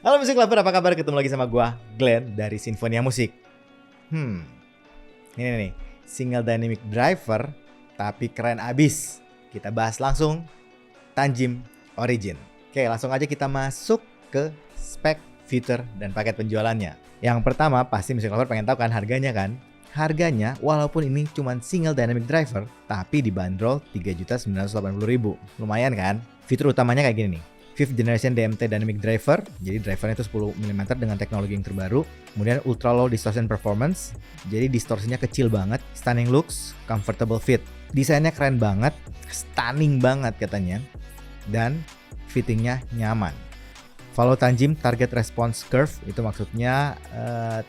Halo Musik Lover, apa kabar? Ketemu lagi sama gua, Glenn dari Sinfonia Musik. Ini nih, single dynamic driver, tapi keren abis. Kita bahas langsung Tanjim Origin. Oke, langsung aja kita masuk ke spek, fitur, dan paket penjualannya. Yang pertama, pasti Musik Lover pengen tahu kan harganya kan? Harganya, walaupun ini cuma single dynamic driver, tapi dibanderol 3.980.000. Lumayan kan? Fitur utamanya kayak gini nih. 5th generation DMT dynamic driver, jadi drivernya itu 10 mm dengan teknologi yang terbaru. Kemudian ultra low distortion performance, jadi distorsinya kecil banget. Stunning looks, comfortable fit. Desainnya keren banget, stunning banget katanya, dan fittingnya nyaman. Follow Tanjim target response curve, itu maksudnya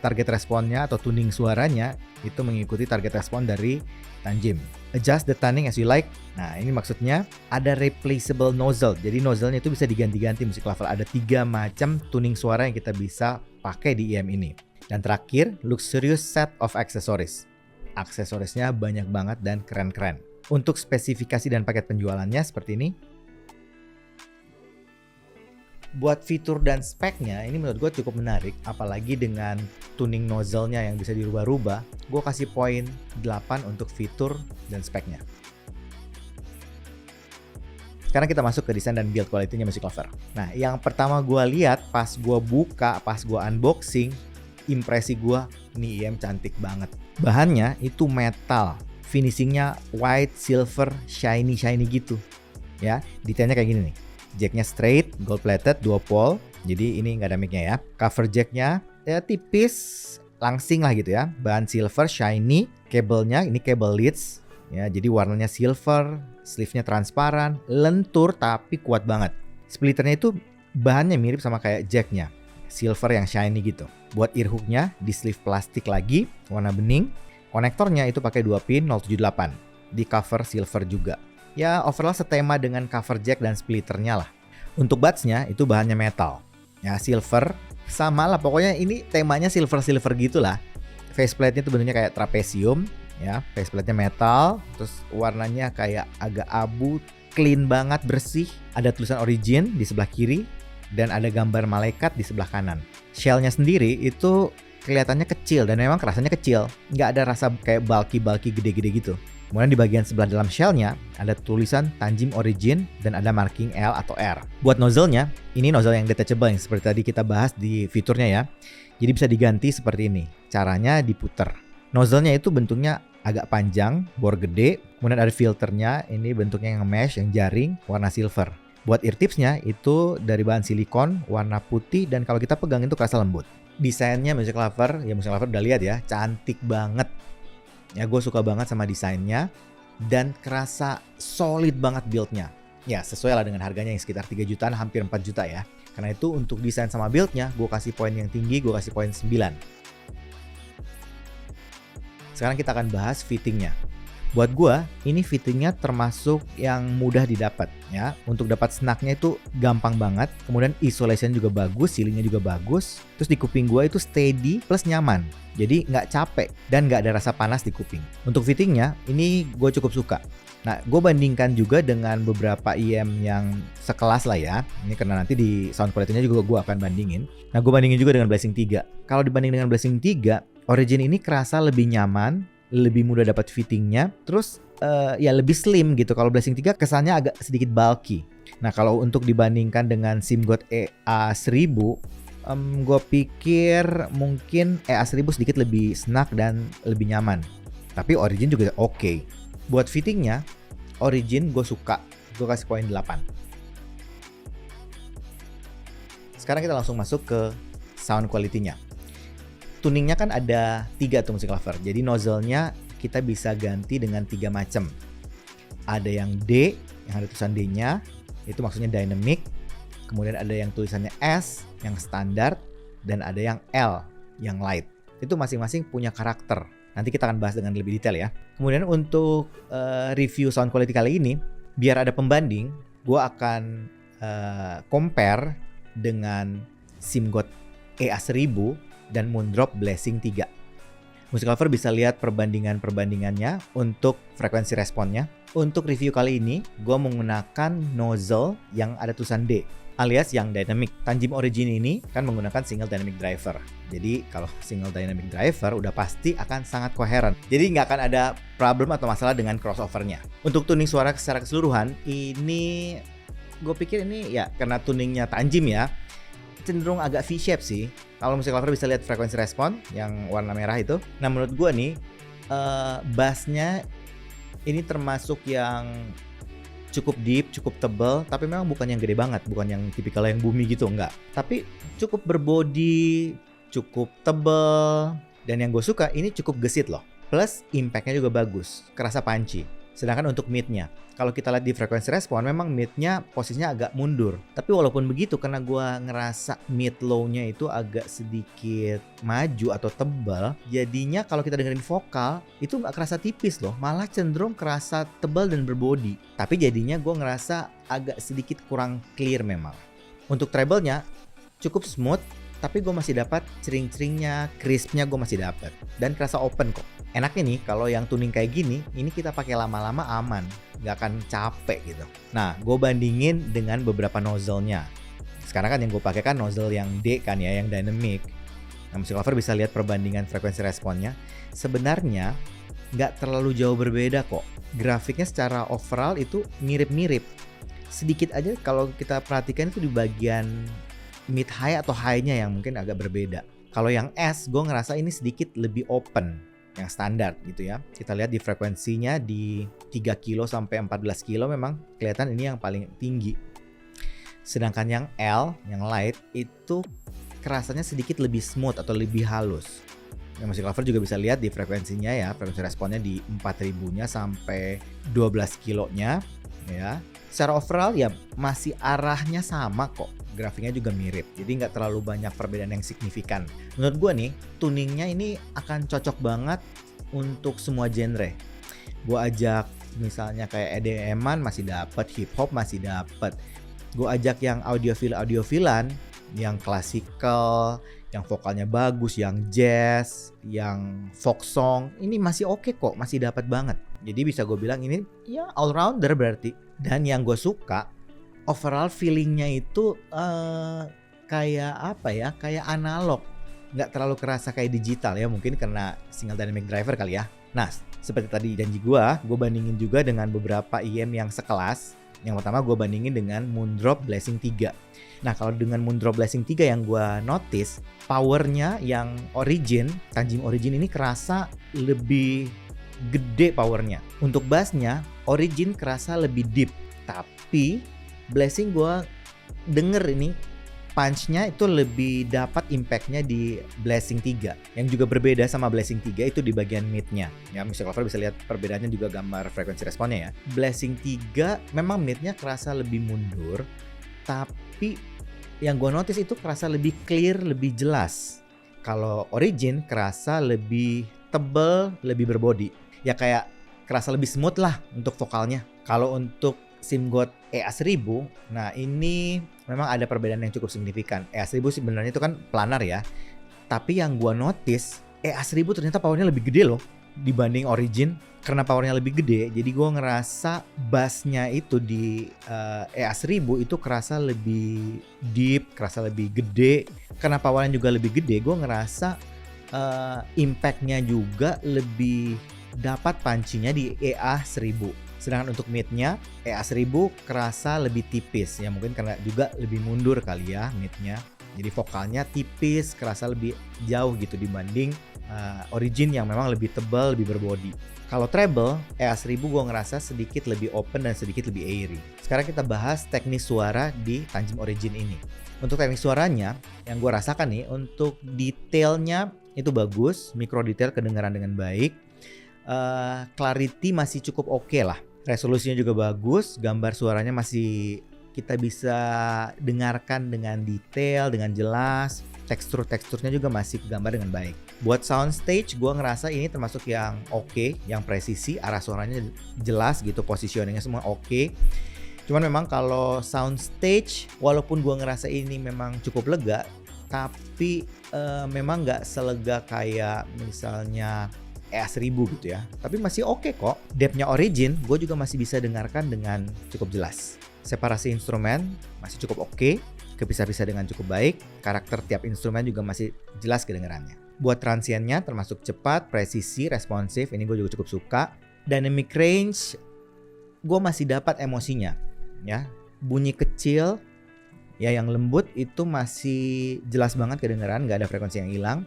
target responnya atau tuning suaranya itu mengikuti target respon dari Tanjim. Adjust the tuning as you like. Nah, ini maksudnya ada replaceable nozzle. Jadi nozzle-nya itu bisa diganti-ganti Musik Lover. Ada 3 macam tuning suara yang kita bisa pakai di IM ini. Dan terakhir, luxurious set of accessories. Aksesorisnya banyak banget dan keren-keren. Untuk spesifikasi dan paket penjualannya seperti ini. Buat fitur dan speknya ini menurut gue cukup menarik, apalagi dengan tuning nozzle-nya yang bisa dirubah-rubah. Gue kasih poin 8 untuk fitur dan speknya. Sekarang kita masuk ke desain dan build quality-nya Musik Lover. Nah, yang pertama gue lihat pas gue buka, pas gue unboxing, impresi gue, ini IM cantik banget. Bahannya itu metal, finishingnya white, silver, shiny gitu. Ya, detailnya kayak gini nih. Jacknya straight, gold plated, 2 pole. Jadi ini nggak ada mic-nya ya. Cover jacknya ya tipis, langsing lah gitu ya. Bahan silver, shiny. Kabelnya ini kabel leads. Ya, jadi warnanya silver, sleeve-nya transparan, lentur tapi kuat banget. Splitternya itu bahannya mirip sama kayak jacknya, silver yang shiny gitu. Buat ear hook-nya di sleeve plastik lagi, warna bening. Konektornya itu pakai 2 pin 078. Di cover silver juga. Ya overall setema dengan cover jack dan splitternya lah. Untuk buds-nya itu bahannya metal. Ya silver, sama lah pokoknya ini temanya silver-silver gitulah. Faceplate-nya itu bentuknya kayak trapesium. Ya, faceplate-nya metal. Terus warnanya kayak agak abu, clean banget, bersih. Ada tulisan Origin di sebelah kiri. Dan ada gambar malaikat di sebelah kanan. Shell-nya sendiri itu kelihatannya kecil dan memang kerasanya kecil. Nggak ada rasa kayak bulky gede-gede gitu. Kemudian di bagian sebelah dalam shell-nya ada tulisan Tanjim Origin dan ada marking L atau R. Buat nozzle-nya, ini nozzle yang detachable yang seperti tadi kita bahas di fiturnya ya. Jadi bisa diganti seperti ini. Caranya diputer. Nozzle-nya itu bentuknya agak panjang, bor gede. Kemudian ada filternya, ini bentuknya yang mesh, yang jaring, warna silver. Buat ear tips-nya itu dari bahan silikon, warna putih, dan kalau kita pegang itu kerasa lembut. Desainnya Musik Lover, ya Musik Lover udah lihat ya, cantik banget. Ya gue suka banget sama desainnya dan kerasa solid banget build-nya. Ya sesuai lah dengan harganya yang sekitar 3 jutaan, hampir 4 juta ya. Karena itu untuk desain sama build-nya gue kasih poin yang tinggi, gue kasih poin 9. Sekarang kita akan bahas fittingnya. Buat gue ini fittingnya termasuk yang mudah didapat ya. Untuk dapat snugnya itu gampang banget. Kemudian isolation juga bagus, ceilingnya juga bagus. Terus di kuping gue itu steady plus nyaman. Jadi nggak capek dan nggak ada rasa panas di kuping. Untuk fittingnya ini gue cukup suka. Nah gue bandingkan juga dengan beberapa IM yang sekelas lah ya. Ini karena nanti di sound quality-nya juga gue akan bandingin. Nah gue bandingin juga dengan Blessing 3. Kalau dibanding dengan Blessing 3, Origin ini kerasa lebih nyaman, lebih mudah dapat fittingnya, terus ya lebih slim gitu. Kalau Blessing 3 kesannya agak sedikit bulky. Nah kalau untuk dibandingkan dengan SIMGOT EA1000, gue pikir mungkin EA1000 sedikit lebih snug dan lebih nyaman. Tapi Origin juga oke. Buat fittingnya, Origin gue suka. Gue kasih poin 8. Sekarang kita langsung masuk ke sound quality-nya. Tuningnya kan ada 3 tuh Musik Lover. Jadi nozzle-nya kita bisa ganti dengan 3 macam. Ada yang D, yang ada tulisan D-nya, itu maksudnya dynamic. Kemudian ada yang tulisannya S, yang standar, dan ada yang L, yang light. Itu masing-masing punya karakter. Nanti kita akan bahas dengan lebih detail ya. Kemudian untuk review sound quality kali ini, biar ada pembanding, gue akan compare dengan SIMGOT EA1000 dan Moondrop Blessing 3. Musik Lover bisa lihat perbandingannya untuk frekuensi responnya. Untuk review kali ini, gue menggunakan nozzle yang ada tulisan D. alias yang dynamic. Tanjim Origin ini kan menggunakan single dynamic driver. Jadi kalau single dynamic driver udah pasti akan sangat koheren. Jadi nggak akan ada problem atau masalah dengan crossovernya. Untuk tuning suara secara keseluruhan, ini gue pikir ini ya karena tuningnya Tanjim ya, cenderung agak V-shape sih. Kalau musik lover bisa lihat frekuensi respon yang warna merah itu. Nah menurut gue nih, bassnya ini termasuk yang cukup deep, cukup tebal, tapi memang bukan yang gede banget, bukan yang tipikal yang boomy gitu, enggak. Tapi cukup berbody, cukup tebal, dan yang gue suka ini cukup gesit loh. Plus impact-nya juga bagus, kerasa punchy. Sedangkan untuk mid-nya, kalau kita lihat di frekuensi respon, memang mid-nya posisinya agak mundur. Tapi walaupun begitu, karena gue ngerasa mid-low-nya itu agak sedikit maju atau tebal, jadinya kalau kita dengerin vokal, itu nggak kerasa tipis loh, malah cenderung kerasa tebal dan berbody. Tapi jadinya gue ngerasa agak sedikit kurang clear memang. Untuk treble-nya, cukup smooth, tapi gue masih dapat cering-ceringnya, crispnya gue masih dapat. Dan kerasa open kok. Enaknya nih kalau yang tuning kayak gini, ini kita pakai lama-lama aman, nggak akan capek gitu. Nah, gue bandingin dengan beberapa nozzle-nya. Sekarang kan yang gue pakai kan nozzle yang D kan ya, yang dynamic. Nah, musik lover bisa lihat perbandingan frekuensi responnya. Sebenarnya nggak terlalu jauh berbeda kok. Grafiknya secara overall itu mirip-mirip. Sedikit aja kalau kita perhatikan itu di bagian mid high atau high-nya yang mungkin agak berbeda. Kalau yang S, gue ngerasa ini sedikit lebih open. Yang standar gitu ya. Kita lihat di frekuensinya di 3 kilo sampai 14 kilo memang kelihatan ini yang paling tinggi. Sedangkan yang L, yang light itu kerasanya sedikit lebih smooth atau lebih halus. Yang musik lover juga bisa lihat di frekuensinya ya, frekuensi responnya di 4000-nya sampai 12 kilonya ya. Secara overall ya masih arahnya sama kok. Grafiknya juga mirip, jadi nggak terlalu banyak perbedaan yang signifikan. Menurut gue nih, tuningnya ini akan cocok banget untuk semua genre. Gue ajak misalnya kayak EDM-an masih dapat, hip hop masih dapat. Gue ajak yang audiofilan, yang klasikal, yang vokalnya bagus, yang jazz, yang folk song, ini masih oke kok, masih dapat banget. Jadi bisa gue bilang ini ya all rounder berarti. Dan yang gue suka, overall feelingnya itu kayak apa ya, kayak analog, nggak terlalu kerasa kayak digital ya, mungkin karena single dynamic driver kali ya. Nah seperti tadi janji gue bandingin juga dengan beberapa IM yang sekelas. Yang pertama gue bandingin dengan Moondrop Blessing 3. Nah kalau dengan Moondrop Blessing 3 yang gue notice, powernya yang Origin, Tanjim Origin ini kerasa lebih gede powernya. Untuk bassnya Origin kerasa lebih deep, tapi Blessing gue denger ini punch-nya itu lebih dapat impact-nya di Blessing 3. Yang juga berbeda sama Blessing 3 itu di bagian mid-nya. Ya, musik lover bisa lihat perbedaannya juga gambar frekuensi responnya ya. Blessing 3 memang mid-nya kerasa lebih mundur, tapi yang gue notice itu kerasa lebih clear, lebih jelas. Kalau Origin kerasa lebih tebel, lebih berbody. Ya kayak kerasa lebih smooth lah untuk vokalnya. Kalau untuk SIMGOT EA1000, nah ini memang ada perbedaan yang cukup signifikan. EA1000 sebenarnya itu kan planar ya, tapi yang gua notice EA1000 ternyata powernya lebih gede loh dibanding Origin. Karena powernya lebih gede, jadi gua ngerasa bassnya itu di EA1000 itu kerasa lebih deep, kerasa lebih gede. Karena powernya juga lebih gede, gua ngerasa impactnya juga lebih dapat pancinya di EA1000. Sedangkan untuk mid-nya EA1000 kerasa lebih tipis ya, mungkin karena juga lebih mundur kali ya mid-nya. Jadi vokalnya tipis, kerasa lebih jauh gitu dibanding Origin yang memang lebih tebal, lebih berbody. Kalau treble, EA1000 gue ngerasa sedikit lebih open dan sedikit lebih airy. Sekarang kita bahas teknis suara di Tanjim Origin ini. Untuk teknis suaranya, yang gue rasakan nih, untuk detailnya itu bagus, mikro detail kedengaran dengan baik. Clarity masih cukup oke lah. Resolusinya juga bagus, gambar suaranya masih kita bisa dengarkan dengan detail, dengan jelas. Teksturnya juga masih gambar dengan baik. Buat soundstage, gue ngerasa ini termasuk yang oke, yang presisi, arah suaranya jelas gitu, positioningnya semua oke. Cuman memang kalau soundstage, walaupun gue ngerasa ini memang cukup lega, tapi memang nggak selega kayak misalnya EA1000 gitu ya. Tapi masih oke kok. Depth-nya Origin gue juga masih bisa dengarkan dengan cukup jelas. Separasi instrumen masih cukup oke, kepisah-pisah dengan cukup baik, karakter tiap instrumen juga masih jelas kedengarannya. Buat transiennya termasuk cepat, presisi, responsif, ini gue juga cukup suka. Dynamic range, gue masih dapat emosinya, ya. Bunyi kecil, ya yang lembut itu masih jelas banget kedengeran, nggak ada frekuensi yang hilang.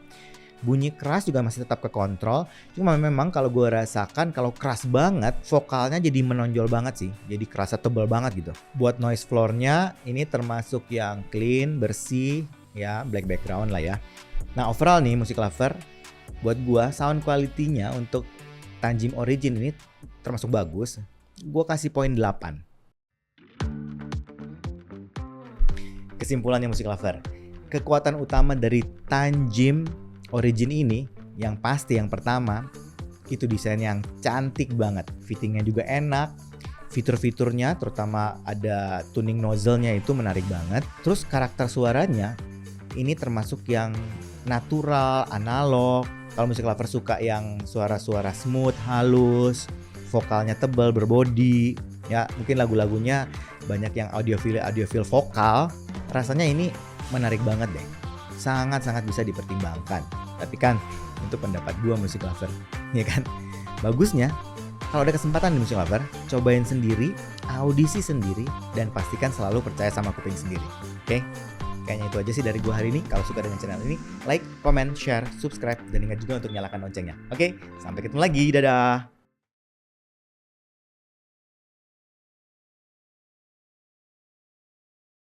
Bunyi keras juga masih tetap kekontrol. Cuma memang kalau gue rasakan kalau keras banget, vokalnya jadi menonjol banget sih. Jadi kerasa tebal banget gitu. Buat noise floor-nya ini termasuk yang clean, bersih, ya black background lah ya. Nah overall nih Music Lover, buat gue sound quality-nya untuk Tanjim Origin ini termasuk bagus. Gue kasih poin 8. Kesimpulannya Music Lover, kekuatan utama dari Tanjim Origin ini yang pasti yang pertama itu desain yang cantik banget, fittingnya juga enak, fitur-fiturnya terutama ada tuning nozzle-nya itu menarik banget. Terus karakter suaranya ini termasuk yang natural, analog. Kalau Music Lover suka yang suara-suara smooth, halus, vokalnya tebal, berbody, ya mungkin lagu-lagunya banyak yang audiophile vokal, rasanya ini menarik banget deh. Sangat-sangat bisa dipertimbangkan. Tapi kan untuk pendapat gua Music Lover, ya kan. Bagusnya kalau ada kesempatan di Music Lover, cobain sendiri, audisi sendiri, dan pastikan selalu percaya sama kuping sendiri. Oke? Kayaknya itu aja sih dari gua hari ini. Kalau suka dengan channel ini, like, comment, share, subscribe, dan ingat juga untuk nyalakan loncengnya. Oke? Sampai ketemu lagi. Dadah.